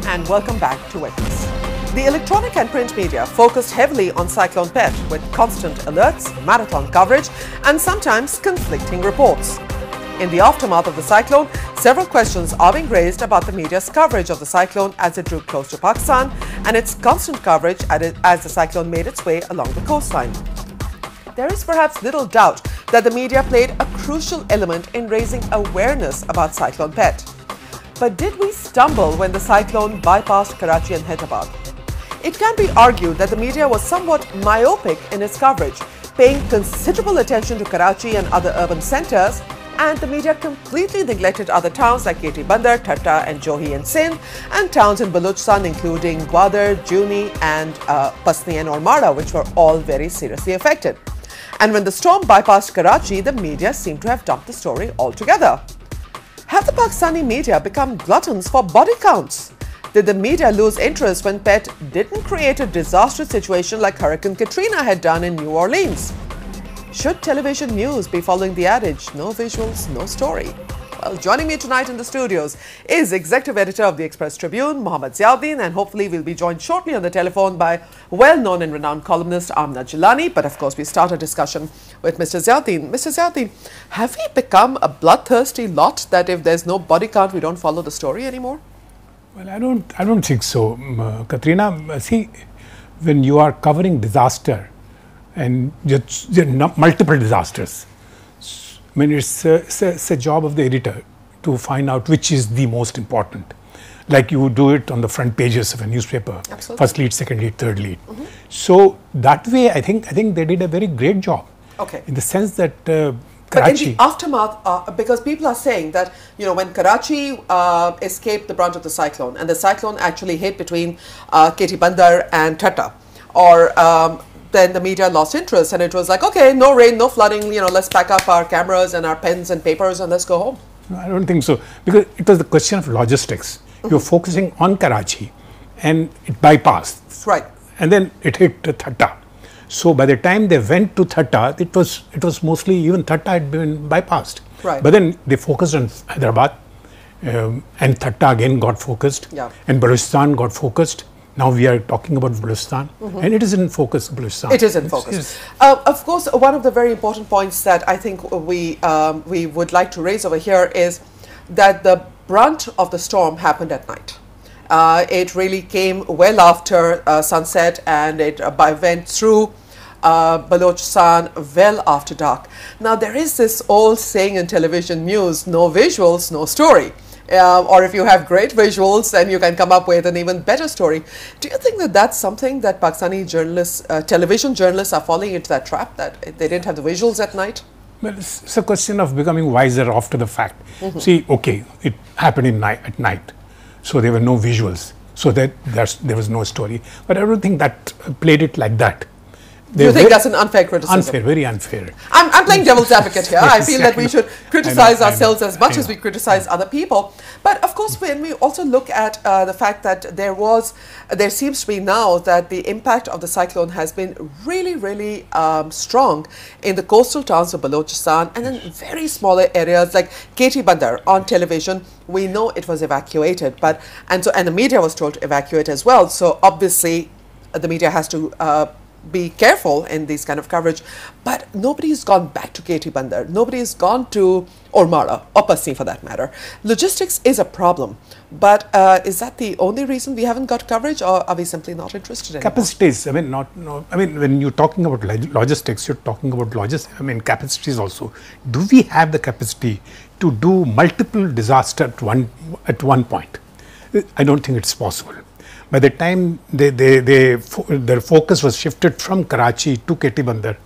and welcome back to Witness. The electronic and print media focused heavily on Cyclone Pet with constant alerts, marathon coverage and sometimes conflicting reports. In the aftermath of the cyclone, several questions are being raised about the media's coverage of the cyclone as it drew close to Pakistan and its constant coverage as the cyclone made its way along the coastline. There is perhaps little doubt that the media played a crucial element in raising awareness about Cyclone Pet. But did we stumble when the cyclone bypassed Karachi and Hyderabad? It can be argued that the media was somewhat myopic in its coverage, paying considerable attention to Karachi and other urban centres, and the media completely neglected other towns like KT Bandar, Thatta and Johi in Sindh, and towns in Balochistan including Gwadar, Juni and Pasni and Ormara, which were all very seriously affected. And when the storm bypassed Karachi, the media seemed to have dumped the story altogether. Have the Pakistani media become gluttons for body counts? Did the media lose interest when Pet didn't create a disastrous situation like Hurricane Quatrina had done in New Orleans? Should television news be following the adage, no visuals, no story? Well, joining me tonight in the studios is Executive Editor of the Express Tribune, Mohammad Ziauddin, and hopefully we'll be joined shortly on the telephone by well-known and renowned columnist Amna Jilani. But of course, we start a discussion with Mr. Ziauddin. Mr. Ziauddin, have we become a bloodthirsty lot that if there's no body count, we don't follow the story anymore? Well, I don't think so, Quatrina. See, when you are covering disaster and just multiple disasters, I mean, it's a job of the editor to find out which is the most important. Like you would do it on the front pages of a newspaper. Absolutely. First lead, second lead, third lead. So that way, I think they did a very great job. Okay. In the sense that Karachi. But in the aftermath, because people are saying that, you know, when Karachi escaped the brunt of the cyclone, and the cyclone actually hit between KT Bandar and Thatta, or then the media lost interest and it was like, okay, no rain, no flooding, you know, let's pack up our cameras and our pens and papers and let's go home. No, I don't think so, because it was the question of logistics. You're focusing on Karachi and it bypassed. Right. And then it hit Thatta. So by the time they went to Thatta, it was mostly, even Thatta had been bypassed. Right. But then they focused on Hyderabad and Thatta again got focused, and Balochistan got focused. Now we are talking about Balochistan, and it is in focus, Balochistan. It is in focus. Of course, one of the very important points that I think we would like to raise over here is that the brunt of the storm happened at night. It really came well after sunset, and it went through Balochistan well after dark. Now, there is this old saying in television news, no visuals, no story. Or if you have great visuals, then you can come up with an even better story. Do you think that that's something that Pakistani journalists, television journalists are falling into that trap, that they didn't have the visuals at night? Well, it's a question of becoming wiser after the fact. See, okay, it happened at night, so there were no visuals, so there was no story. But I don't think that played it like that. You think that's an unfair criticism? Unfair, very unfair. I'm playing devil's advocate here. I feel that we should criticize ourselves as much as we criticize other people. But of course, when we also look at the fact that there seems to be now that the impact of the cyclone has been really strong in the coastal towns of Balochistan and in very smaller areas like KT Bandar. On television, we know it was evacuated, and the media was told to evacuate as well. So obviously, the media has to be careful in these kind of coverage, but nobody's gone back to KT Bandar, nobody's gone to Ormara or Pasni for that matter. Logistics is a problem, but is that the only reason we haven't got coverage, or are we simply not interested in capacities? I mean, when you're talking about logistics, you're talking about capacities also. Do we have the capacity to do multiple disasters at one point? I don't think it's possible. By the time their focus was shifted from Karachi to KT Bandar,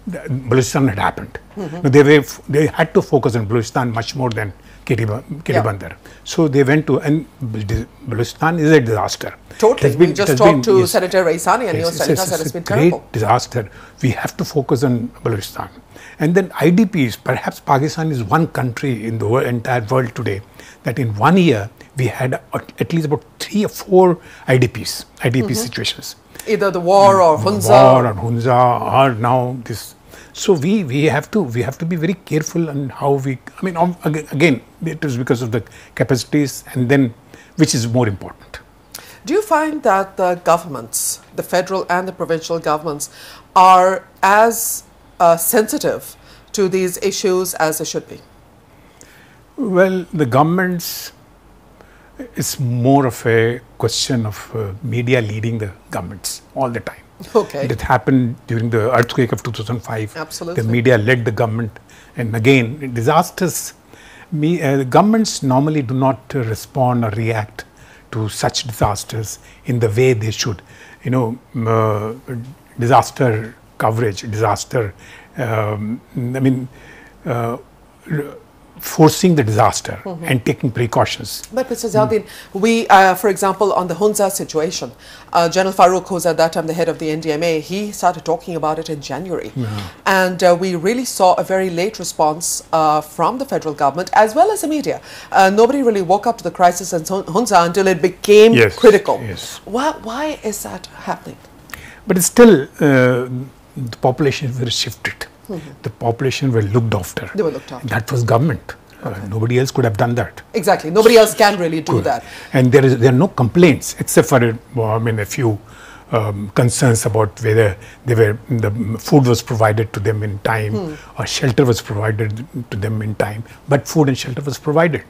Balochistan had happened. They had to focus on Balochistan much more than KT Bandar. So they went to, and Balochistan is a disaster. Totally. We just talked to Senator Raisani and he was telling us that it's been terrible. Great disaster. We have to focus on Balochistan. And then IDPs, perhaps Pakistan is one country in the entire world today that in 1 year we had at least about 3 or 4 IDP situations. Either the war or Hunza. Or now this. So we have to be very careful on how we. I mean, again, it is because of the capacities, and then which is more important. Do you find that the governments, the federal and the provincial governments, are as sensitive to these issues as they should be? Well, the governments, it's more of a question of media leading the governments all the time. Okay. It happened during the earthquake of 2005. Absolutely. The media led the government. And again, disasters, governments normally do not respond or react to such disasters in the way they should. You know, disaster coverage, disaster, forcing the disaster and taking precautions. But Mr. Zauddin, we, for example, on the Hunza situation, General Farooq, who's at that time the head of the NDMA, he started talking about it in January. Yeah. And we really saw a very late response from the federal government as well as the media. Nobody really woke up to the crisis in Hunza until it became critical. Yes. Why is that happening? But it's still, the population were shifted. The population were looked after. They were looked after. That was government. Nobody else could have done that. Exactly. Nobody else can really do that. And there are no complaints except for a few concerns about whether the food was provided to them in time or shelter was provided to them in time. But food and shelter was provided.